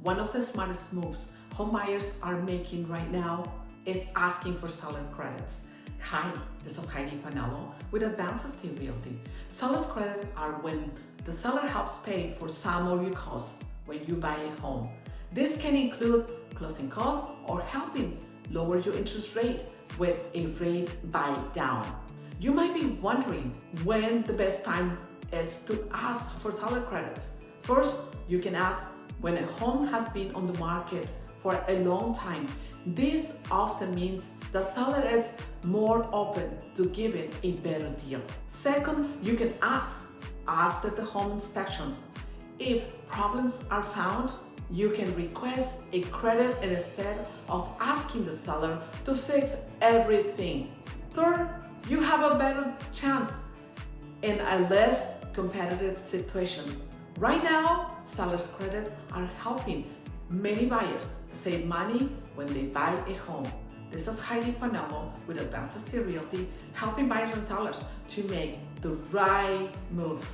One of the smartest moves home buyers are making right now is asking for seller credits. Hi, this is Heidi with Advanced Estate Realty. Seller's credit are when the seller helps pay for some of your costs when you buy a home. This can include closing costs or helping lower your interest rate with a rate buy down. You might be wondering when the best time is to ask for seller credits. First, you can ask when a home has been on the market for a long time. This often means the seller is more open to giving a better deal. Second, you can ask after the home inspection. If problems are found, you can request a credit instead of asking the seller to fix everything. Third, you have a better chance in a less competitive situation. Right now, seller's credits are helping many buyers save money when they buy a home. This is Heidi with Advanced Estate Realty, helping buyers and sellers to make the right move.